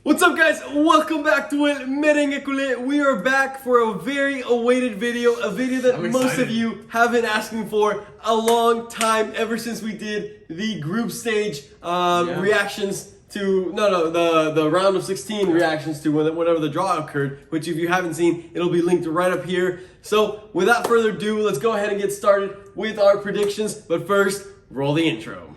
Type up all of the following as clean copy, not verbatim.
What's up, guys? Welcome back to El Merengue Culé. We are back for a very awaited video, a video that most of you have been asking for a long time, ever since we did the group stage reactions to, the round of 16 reactions to whenever the draw occurred, which if you haven't seen, it'll be linked right up here. So without further ado, let's go ahead and get started with our predictions. But first, roll the intro.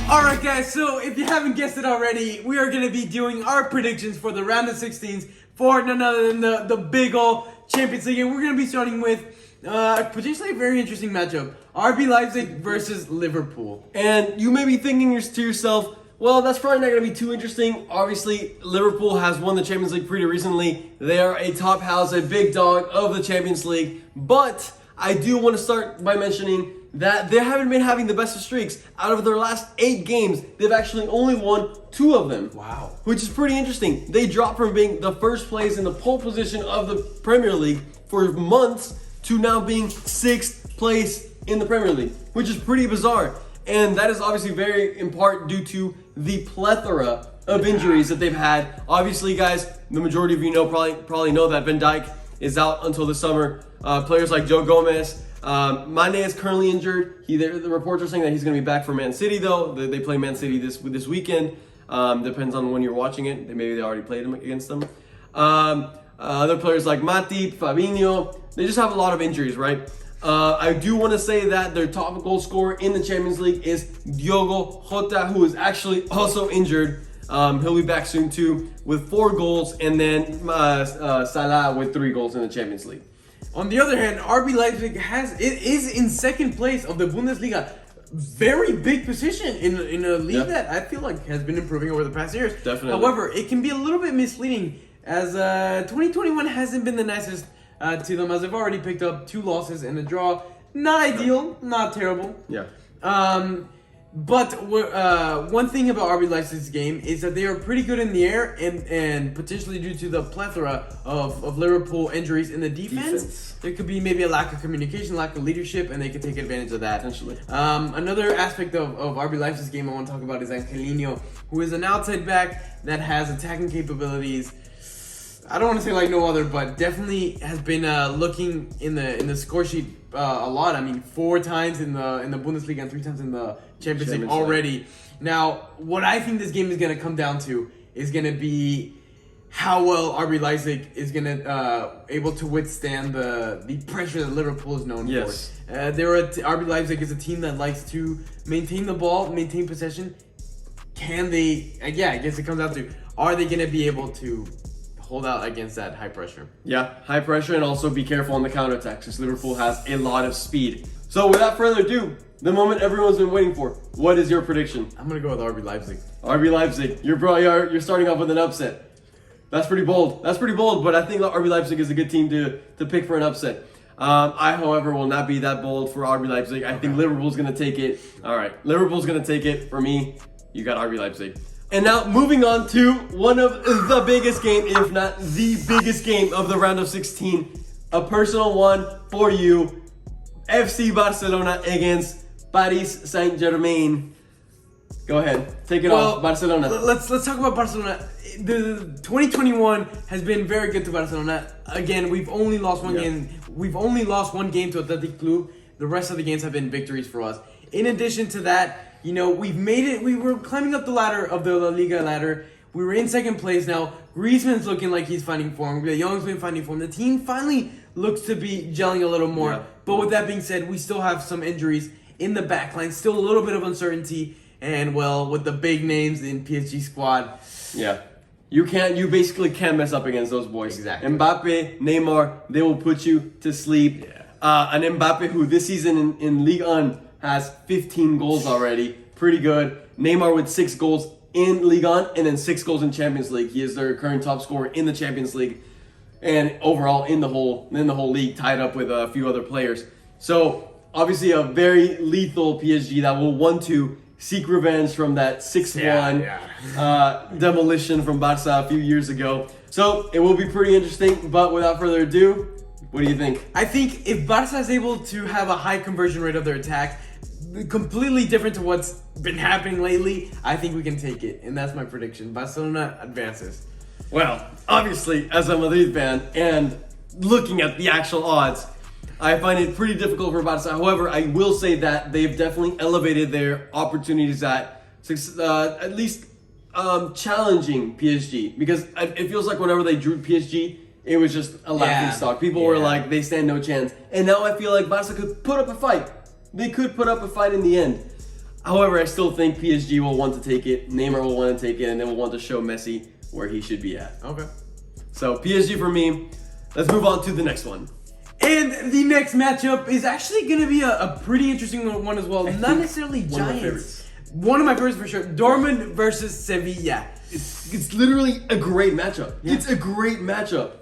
Alright guys, so if you haven't guessed it already, we are going to be doing our predictions for the round of 16s for none other than the big ol' Champions League. And we're going to be starting with potentially a very interesting matchup. RB Leipzig versus Liverpool. And you may be thinking to yourself, well, that's probably not going to be too interesting. Obviously, Liverpool has won the Champions League pretty recently. They are a top house, a big dog of the Champions League. But I do want to start by mentioning that they haven't been having the best of streaks. Out of their last 8 games, they've actually only won 2 of them. Wow. Which is pretty interesting. They dropped from being the first place in the pole position of the Premier League for months to now being 6th place in the Premier League, which is pretty bizarre. And that is obviously very in part due to the plethora of injuries that they've had. Obviously, guys, the majority of you know probably know that Van Dijk is out until the summer. Players like Joe Gomez, Mane is currently injured. The reports are saying that he's going to be back for Man City, though. They play Man City this weekend. Depends on when you're watching it. Maybe they already played against them. Other players like Matip, Fabinho, they just have a lot of injuries, right? I do want to say that their top goal scorer in the Champions League is Diogo Jota, who is actually also injured. He'll be back soon too with 4 goals, and then Salah with 3 goals in the Champions League. On the other hand, RB Leipzig is in 2nd place of the Bundesliga. Very big position in a league that I feel like has been improving over the past years. Definitely. However, it can be a little bit misleading as 2021 hasn't been the nicest to them, as they've already picked up 2 losses and a draw. Not ideal, not terrible. Yeah. But one thing about RB Leipzig's game is that they are pretty good in the air, and potentially due to the plethora of Liverpool injuries in the defense, there could be maybe a lack of communication, lack of leadership, and they could take advantage of that. Potentially. Another aspect of RB Leipzig's game I want to talk about is Angelino, who is an outside back that has attacking capabilities. I don't want to say like no other, but definitely has been looking in the score sheet a lot. I mean, 4 times in the Bundesliga and 3 times in the Champions League already. Now, what I think this game is going to come down to is going to be how well RB Leipzig is going to able to withstand the pressure that Liverpool is known for. RB Leipzig is a team that likes to maintain the ball, maintain possession. Can they? I guess it comes down to, are they going to be able to hold out against that high pressure? Yeah, high pressure, and also be careful on the counterattacks, because Liverpool has a lot of speed. So without further ado, the moment everyone's been waiting for, what is your prediction? I'm going to go with RB Leipzig. RB Leipzig, you're starting off with an upset. That's pretty bold. But I think RB Leipzig is a good team to pick for an upset. I, however, will not be that bold for RB Leipzig. I think Liverpool's going to take it. All right, Liverpool's going to take it. For me, you got RB Leipzig. And now moving on to one of the biggest game, if not the biggest game of the round of 16. A personal one for you. FC Barcelona against Paris Saint-Germain. Go ahead. Take it off, Barcelona. Let's talk about Barcelona. The 2021 has been very good to Barcelona. Again, we've only lost one game. We've only lost 1 game to Atletico. The rest of the games have been victories for us. In addition to that, we've made it. We were climbing up the ladder of the La Liga ladder. We were in 2nd place now. Griezmann's looking like he's finding form. De Jong's been finding form. The team finally looks to be gelling a little more. Yeah. But with that being said, we still have some injuries in the back line. Still a little bit of uncertainty. And, well, with the big names in PSG squad. Yeah. You basically can't mess up against those boys. Exactly. Mbappe, Neymar, they will put you to sleep. Yeah. An Mbappe who this season in Ligue 1 has 15 goals already. Pretty good. Neymar with 6 goals in Ligue 1 and then 6 goals in Champions League. He is their current top scorer in the Champions League, and overall in the whole league, tied up with a few other players. So obviously a very lethal PSG that will want to seek revenge from that 6-1 demolition from Barca a few years ago. So it will be pretty interesting, but without further ado, what do you think? I think if Barca is able to have a high conversion rate of their attack, completely different to what's been happening lately, I think we can take it. And that's my prediction. Barcelona advances. Well, obviously, as a Madrid fan and looking at the actual odds, I find it pretty difficult for Barca. However, I will say that they've definitely elevated their opportunities at least challenging PSG, because it feels like whenever they drew PSG, it was just a laughing stock. People were like, they stand no chance. And now I feel like Barca could put up a fight. They could put up a fight in the end. However, I still think PSG will want to take it. Neymar will want to take it, and they will want to show Messi where he should be at. Okay. So PSG for me. Let's move on to the next one. And the next matchup is actually going to be a pretty interesting one as well. Not necessarily one of my giants. favorites. One of my favorites for sure. Dortmund versus Sevilla. It's literally a great matchup. Yeah. It's a great matchup.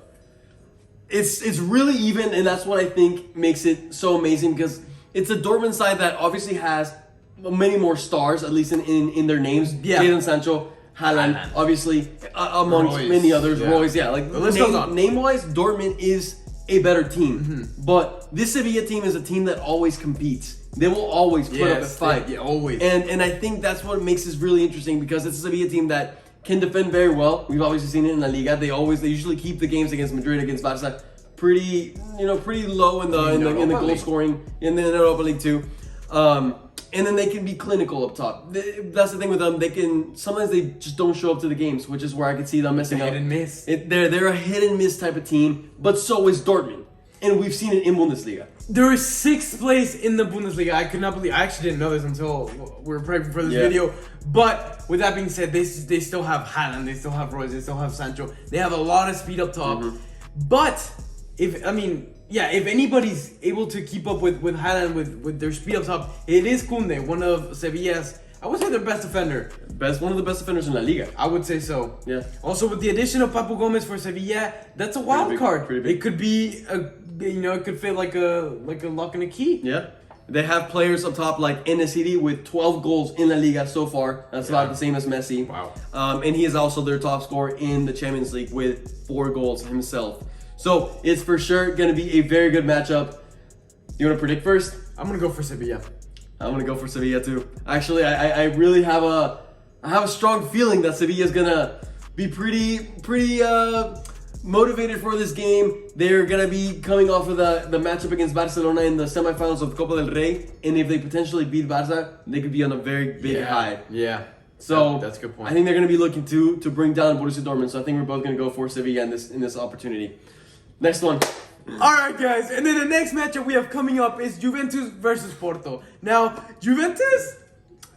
It's really even, and that's what I think makes it so amazing, because it's a Dortmund side that obviously has many more stars, at least in their names. Yeah. Jadon Sancho, Haaland, obviously, amongst many others. Yeah. Royce, like name-wise, Dortmund is a better team. Mm-hmm. But this Sevilla team is a team that always competes. They will always put up a fight. Yeah, always. And I think that's what makes this really interesting, because it's a Sevilla team that can defend very well. We've obviously seen it in La Liga. They usually keep the games against Madrid, against Barca, pretty low in the goal scoring in the Europa League too. And then they can be clinical up top. That's the thing with them. Sometimes they just don't show up to the games, which is where I could see them messing up. Hit and miss. They're a hit and miss type of team, but so is Dortmund. And we've seen it in Bundesliga. They're 6th place in the Bundesliga. I could not believe. I actually didn't know this until we were prepping for this video. But with that being said, they still have Haaland, they still have Royce, they still have Sancho. They have a lot of speed up top. Mm-hmm. But if anybody's able to keep up with Haaland with their speed up top, it is Koundé, one of Sevilla's, I would say, their best defender. One of the best defenders in La Liga. I would say so. Yeah. Also, with the addition of Papu Gomez for Sevilla, that's a wild card. Pretty big. It could be it could fit like a lock and a key. Yeah. They have players up top like Enesiri with 12 goals in La Liga so far. That's about the same as Messi. Wow. And he is also their top scorer in the Champions League with 4 goals himself. So it's for sure going to be a very good matchup. You want to predict first? I'm going to go for Sevilla. I'm going to go for Sevilla too. Actually, I really have a strong feeling that Sevilla is going to be pretty motivated for this game. They're going to be coming off of the matchup against Barcelona in the semifinals of Copa del Rey. And if they potentially beat Barca, they could be on a very big high. Yeah. So that's a good point. I think they're going to be looking to bring down Borussia Dortmund. So I think we're both going to go for Sevilla in this opportunity. Next one. All right, guys. And then the next matchup we have coming up is Juventus versus Porto. Now, Juventus,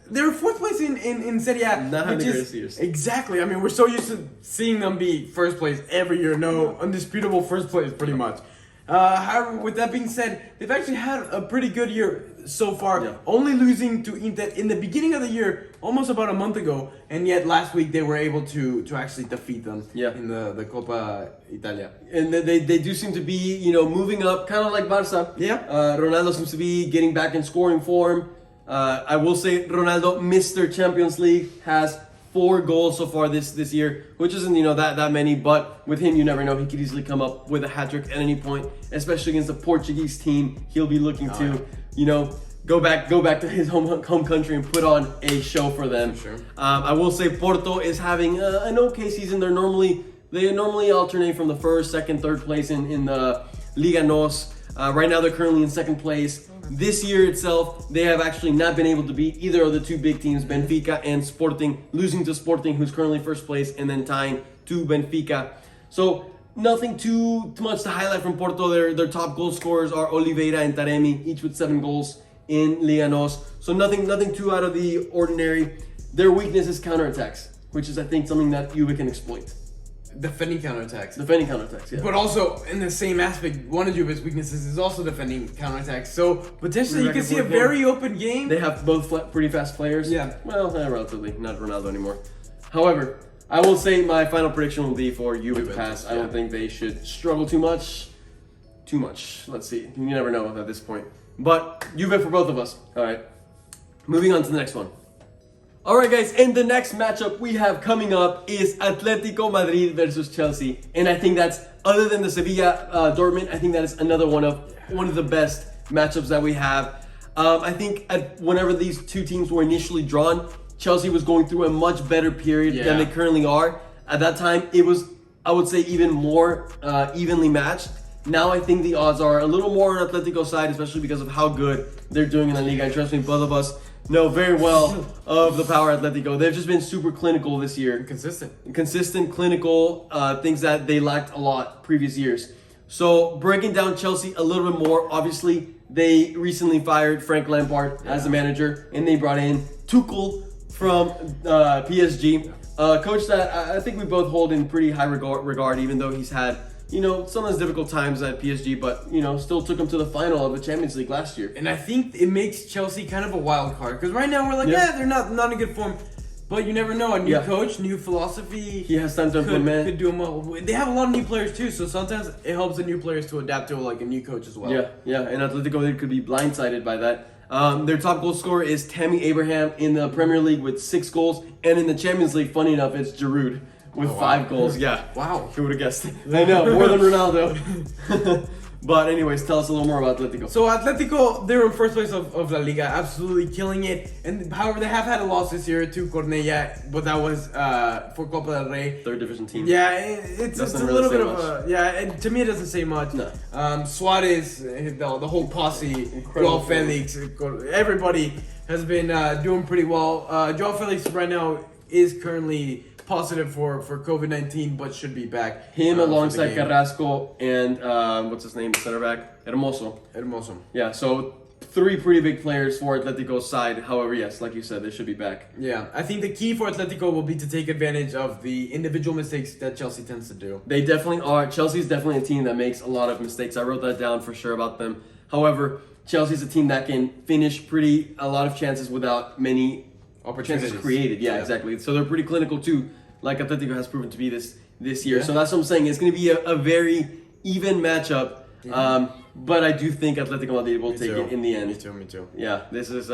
they're 4th place in Serie A. Not having the greatest years. Exactly. I mean, we're so used to seeing them be 1st place every year. No, undisputable 1st place, pretty much. However, with that being said, they've actually had a pretty good year so far. Yeah. Only losing to Inter in the beginning of the year, almost about a month ago, and yet last week they were able to actually defeat them in the Coppa Italia. And they do seem to be, moving up, kind of like Barca. Yeah. Ronaldo seems to be getting back in scoring form. I will say Ronaldo, Mr. Champions League, has 4 goals so far this year, which isn't that many, but with him you never know. He could easily come up with a hat-trick at any point, especially against the Portuguese team. He'll be looking to go back to his home country and put on a show for them. For sure. I will say Porto is having an okay season. They normally alternate from the 1st, 2nd, 3rd place in the Liga NOS. Right now they're currently in 2nd place. This year itself, they have actually not been able to beat either of the 2 big teams, Benfica and Sporting, losing to Sporting, who's currently 1st place, and then tying to Benfica. So nothing too much to highlight from Porto. Their top goal scorers are Oliveira and Taremi, each with 7 goals in Liga NOS. So nothing too out of the ordinary. Their weakness is counterattacks, which is, I think, something that Juve can exploit. Defending counterattacks. Yeah. But also, in the same aspect, one of Juve's weaknesses is also defending counterattacks. So, potentially, you can see a very open game. They have both pretty fast players. Yeah. Well, relatively. Not Ronaldo anymore. However, I will say my final prediction will be for Juve to pass. I don't think they should struggle too much. Let's see. You never know at this point. But Juve for both of us. All right. Moving on to the next one. Alright guys, and the next matchup we have coming up is Atletico Madrid versus Chelsea. And I think that's, other than the Sevilla Dortmund, I think that is another one of the best matchups that we have. I think whenever these two teams were initially drawn, Chelsea was going through a much better period than they currently are. At that time, it was, I would say, even more evenly matched. Now I think the odds are a little more on Atletico's side, especially because of how good they're doing in the Liga. And trust me, both of us know very well of the power Atletico. They've just been super clinical this year. Consistent, clinical, things that they lacked a lot previous years. So breaking down Chelsea a little bit more, obviously they recently fired Frank Lampard as the manager, and they brought in Tuchel from PSG, a coach that I think we both hold in pretty high regard, even though he's had, you know, some of those difficult times at PSG, but, you know, still took them to the final of the Champions League last year. And I think it makes Chelsea kind of a wild card, because right now we're like, they're not in good form. But you never know. A new coach, new philosophy. He has time to implement. Could do them well. They have a lot of new players too, so sometimes it helps the new players to adapt to like a new coach as well. Yeah. And Atletico, they could be blindsided by that. Their top goal scorer is Tammy Abraham in the Premier League with 6 goals, and in the Champions League, funny enough, it's Giroud with 5 goals. Yeah. Wow. Who would have guessed? I know, more than Ronaldo. But anyways, tell us a little more about Atletico. So Atletico, they're in first place of La Liga, absolutely killing it. And however, they have had a loss this year to Cornellà, but that was for Copa del Rey. 3rd division team. Yeah, it's a little bit of a and to me it doesn't say much. No. Suarez, the whole posse, Joao Felix, everybody has been doing pretty well. Joao Felix right now is currently positive for COVID-19, but should be back. Him alongside Carrasco and what's his name, center back, Hermoso. Yeah, so 3 pretty big players for Atletico's side. However, yes, like you said, they should be back. Yeah, I think the key for Atletico will be to take advantage of the individual mistakes that Chelsea tends to do. They definitely are. Chelsea's definitely a team that makes a lot of mistakes. I wrote that down for sure about them. However, Chelsea's a team that can finish a lot of chances without many opportunities created. Yeah, exactly. So they're pretty clinical too, like Atletico has proven to be this year. So that's what I'm saying. It's going to be a very even matchup. But I do think Atletico Madrid will take it in the end. Me too. Yeah, this is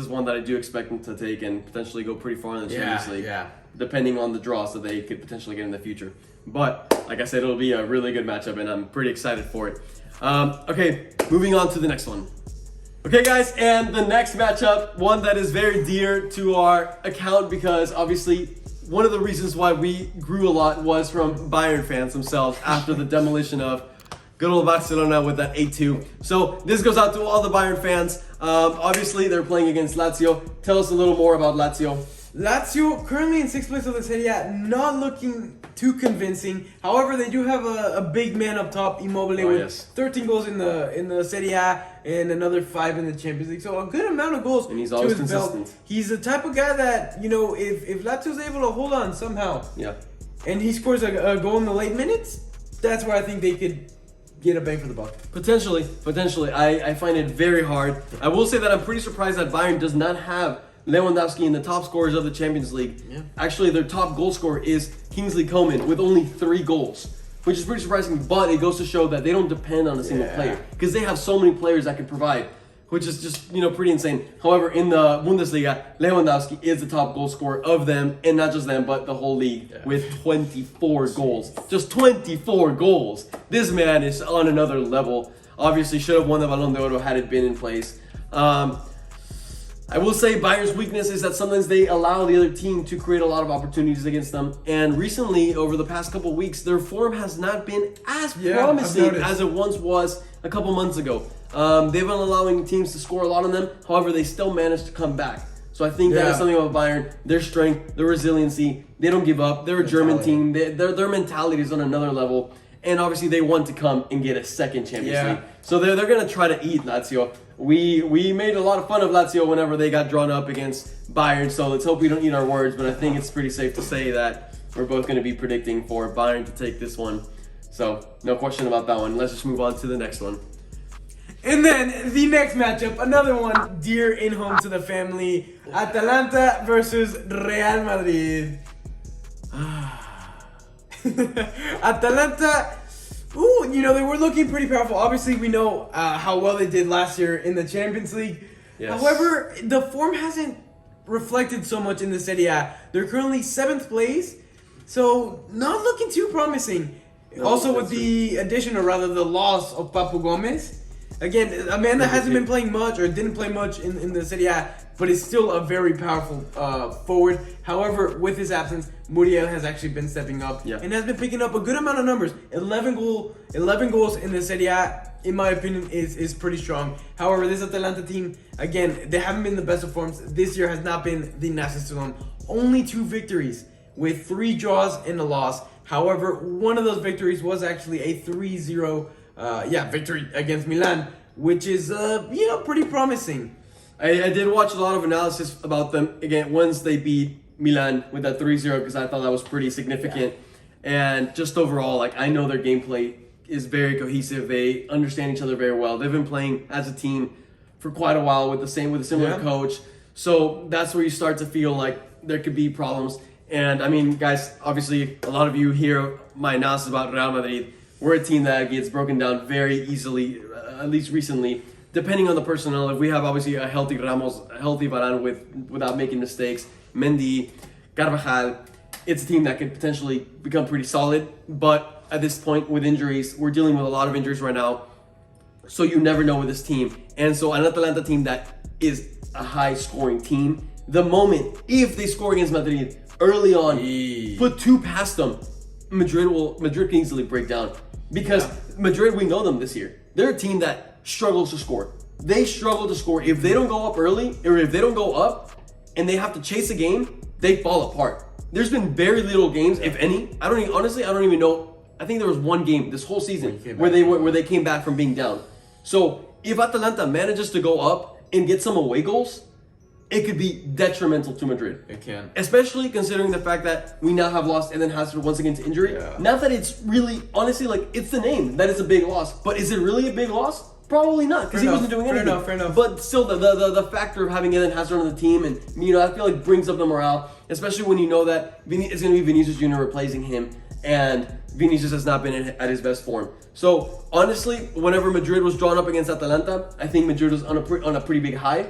one that I do expect them to take and potentially go pretty far in the Champions League. Yeah. Depending on the draws that they could potentially get in the future. But like I said, it'll be a really good matchup, and I'm pretty excited for it. Okay, moving on to the next one. Okay, guys, and the next matchup, one that is very dear to our account because obviously one of the reasons why we grew a lot was from Bayern fans themselves after the demolition of good old Barcelona with that 8-2. So this goes out to all the Bayern fans. Obviously, they're playing against Lazio. Tell us a little more about Lazio. Lazio currently in 6th place of the Serie A, not looking too convincing. However, they do have a big man up top, Immobile, with 13 goals in the Serie A and another 5 in the Champions League. So a good amount of goals. And he's always consistent. Belt. He's the type of guy that, you know, if Lazio's able to hold on somehow, and he scores a goal in the late minutes, that's where I think they could get a bang for the buck. Potentially. I find it very hard. I will say that I'm pretty surprised that Bayern does not have Lewandowski in the top scorers of the Champions League. Yeah. Actually, their top goal scorer is Kingsley Coman with only 3 goals, which is pretty surprising, but it goes to show that they don't depend on a single player because they have so many players that can provide, which is just, you know, pretty insane. However, in the Bundesliga, Lewandowski is the top goal scorer of them, and not just them, but the whole league with 24 goals. Just 24 goals. This man is on another level. Obviously, should have won the Ballon d'Oro had it been in place. I will say Bayern's weakness is that sometimes they allow the other team to create a lot of opportunities against them. And recently, over the past couple weeks, their form has not been as promising as it once was a couple months ago. They've been allowing teams to score a lot on them. However, they still managed to come back. So I think that is something about Bayern. Their strength, their resiliency. They don't give up. They're a German team. Their mentality is on another level. And obviously, they want to come and get a second Champions League. So they're going to try to eat Lazio. We made a lot of fun of Lazio whenever they got drawn up against Bayern, so let's hope we don't eat our words, but I think it's pretty safe to say that we're both going to be predicting for Bayern to take this one. So, no question about that one. Let's just move on to the next one. And then the next matchup, another one dear in home to the family, Atalanta versus Real Madrid. Atalanta, you know, they were looking pretty powerful. Obviously, we know how well they did last year in the Champions League. Yes. However, the form hasn't reflected so much in the Serie A. They're currently 7th place, so not looking too promising. Also, with the addition, or rather the loss of Papu Gomez, Again, Amanda hasn't been playing much or didn't play much in the Serie A, but is still a very powerful forward. However, with his absence, Muriel has actually been stepping up and has been picking up a good amount of numbers. 11 goals in the Serie A, in my opinion, is pretty strong. However, this Atalanta team, again, they haven't been the best of forms. This year has not been the nicest to them. Only 2 victories with 3 draws and a loss. However, one of those victories was actually a 3-0 victory against Milan, which is pretty promising. I did watch a lot of analysis about them again once they beat Milan with that 3-0 because I thought that was pretty significant. And just overall, like, I know their gameplay is very cohesive. They understand each other very well. They've been playing as a team for quite a while with a similar coach. So that's where you start to feel like there could be problems. And I mean, guys, obviously a lot of you hear my analysis about Real Madrid. We're a team that gets broken down very easily, at least recently, depending on the personnel. If we have obviously a healthy Ramos, a healthy Varane without making mistakes, Mendy, Carvajal, it's a team that could potentially become pretty solid. But at this point with injuries, we're dealing with a lot of injuries right now. So you never know with this team. And so an Atalanta team that is a high scoring team, the moment, if they score against Madrid early on, put 2 past them, Madrid can easily break down. Because Madrid, we know them this year. They're a team that struggles to score. They struggle to score. If they don't go up early, or if they don't go up and they have to chase a game, they fall apart. There's been very little games, if any. I don't even know. I think there was one game this whole season where they came back from being down. So if Atalanta manages to go up and get some away goals, it could be detrimental to Madrid. It can. Especially considering the fact that we now have lost Eden Hazard once again to injury. Yeah. Not that it's really, honestly, like, it's the name that is a big loss. But is it really a big loss? Probably not, because he wasn't doing anything. Fair enough. But still, the factor of having Eden Hazard on the team, and I feel like brings up the morale, especially when you know that it's going to be Vinicius Jr. replacing him, and Vinicius has not been at his best form. So honestly, whenever Madrid was drawn up against Atalanta, I think Madrid was on a pretty big high.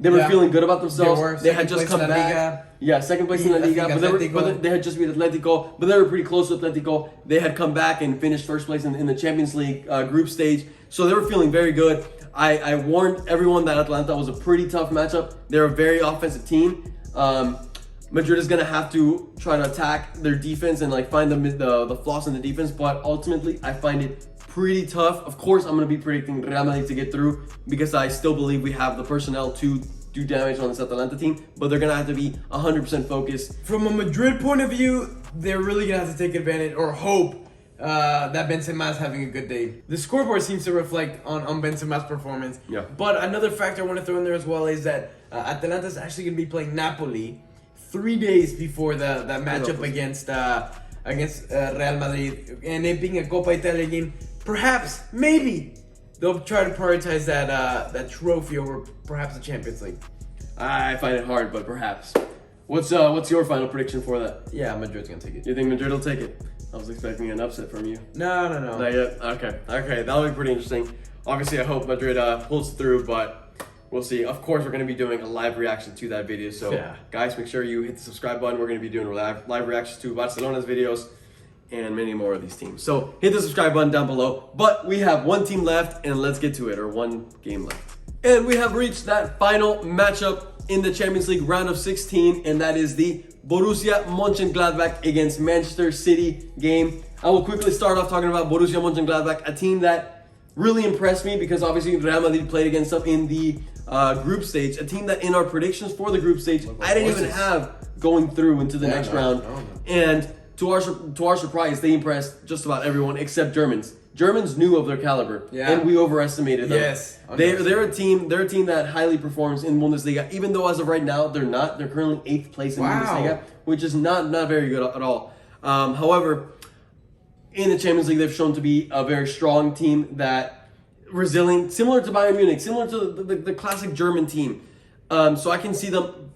They were feeling good about themselves. They had just come back. Second place in La Liga. But they had just beat Atletico. But they were pretty close to Atletico. They had come back and finished first place in the Champions League group stage. So they were feeling very good. I warned everyone that Atlanta was a pretty tough matchup. They're a very offensive team. Madrid is going to have to try to attack their defense and find the flaws in the defense. But ultimately, I find it pretty tough. Of course, I'm going to be predicting Real Madrid to get through because I still believe we have the personnel to do damage on this Atalanta team, but they're going to have to be 100% focused. From a Madrid point of view, they're really going to have to take advantage or hope that Benzema is having a good day. The scoreboard seems to reflect on Benzema's performance. Yeah. But another factor I want to throw in there as well is that Atalanta is actually going to be playing Napoli 3 days before that matchup against Real Madrid, and it being a Coppa Italia game. Perhaps, maybe, they'll try to prioritize that trophy over perhaps the Champions League. I find it hard, but perhaps. What's your final prediction for that? Yeah, Madrid's gonna take it. You think Madrid will take it? I was expecting an upset from you. No. Not yet? Okay, that'll be pretty interesting. Obviously, I hope Madrid pulls through, but we'll see. Of course, we're going to be doing a live reaction to that video. So, guys, make sure you hit the subscribe button. We're going to be doing live reactions to Barcelona's videos and many more of these teams. So hit the subscribe button down below. But we have one team left, and let's get to it, or one game left. And we have reached that final matchup in the Champions League round of 16, and that is the Borussia Monchengladbach against Manchester City game. I will quickly start off talking about Borussia Monchengladbach, a team that really impressed me because obviously Real Madrid played against them in the group stage. A team that in our predictions for the group stage, I didn't even have going through into the next round. And to our surprise, they impressed just about everyone except Germans. Germans knew of their caliber, and we overestimated them. Yes, they're a team that highly performs in Bundesliga. Even though as of right now they're not. They're currently 8th place in Bundesliga, which is not very good at all. However, in the Champions League, they've shown to be a very strong team that resilient, similar to Bayern Munich, similar to the classic German team. So I can see them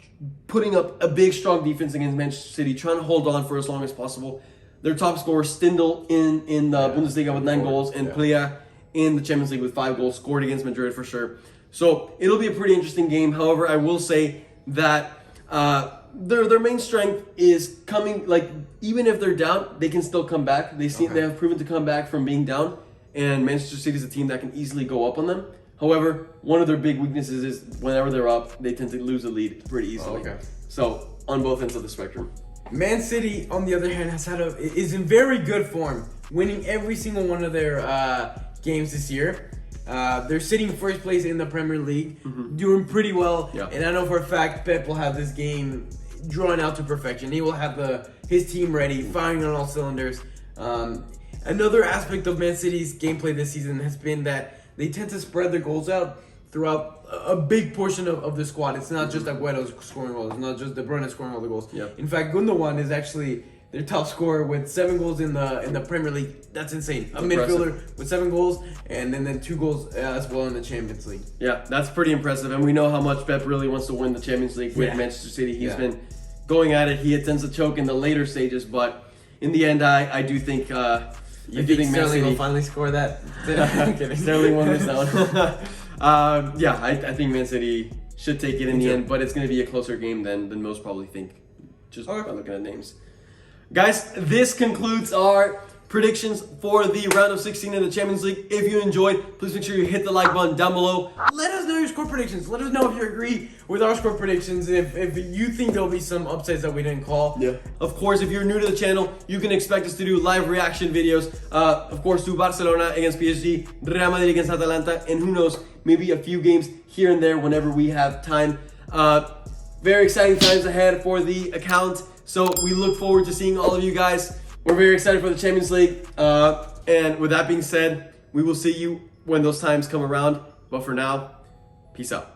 putting up a big, strong defense against Manchester City, trying to hold on for as long as possible. Their top scorer, Stindl, in the Bundesliga with 9 goals, and Plea in the Champions League with 5 goals, scored against Madrid for sure. So it'll be a pretty interesting game. However, I will say that their main strength is coming, even if they're down, they can still come back. They have proven to come back from being down. and Manchester City is a team that can easily go up on them. However, one of their big weaknesses is whenever they're up, they tend to lose the lead pretty easily. Okay. So on both ends of the spectrum. Man City, on the other hand, is in very good form, winning every single one of their games this year. They're sitting first place in the Premier League, doing pretty well. Yeah. And I know for a fact Pep will have this game drawn out to perfection. He will have his team ready, firing on all cylinders. Another aspect of Man City's gameplay this season has been that they tend to spread their goals out throughout a big portion of the squad. It's not just Agüero scoring goals. It's not just De Bruyne scoring all the goals. Yep. In fact, Gundogan is actually their top scorer with 7 goals in the Premier League. That's insane. A midfielder with 7 goals and then 2 goals as well in the Champions League. Yeah, that's pretty impressive. And we know how much Pep really wants to win the Champions League with Manchester City. He's been going at it. He tends to choke in the later stages, but in the end, I do think... You think Man Sterling City will finally score that? I'm kidding. Sterling won this down. I think Man City should take it in the end, but it's going to be a closer game than most probably think, just by looking at names. Guys, this concludes our predictions for the round of 16 in the Champions League. If you enjoyed, please make sure you hit the like button down below. Let us know your score predictions. Let us know if you agree with our score predictions. If you think there'll be some upsets that we didn't call. Yeah. Of course, if you're new to the channel, you can expect us to do live reaction videos. Of course, do Barcelona against PSG, Real Madrid against Atalanta, and who knows, maybe a few games here and there whenever we have time. Very exciting times ahead for the account. So we look forward to seeing all of you guys. We're very excited for the Champions League. And with that being said, we will see you when those times come around. But for now, peace out.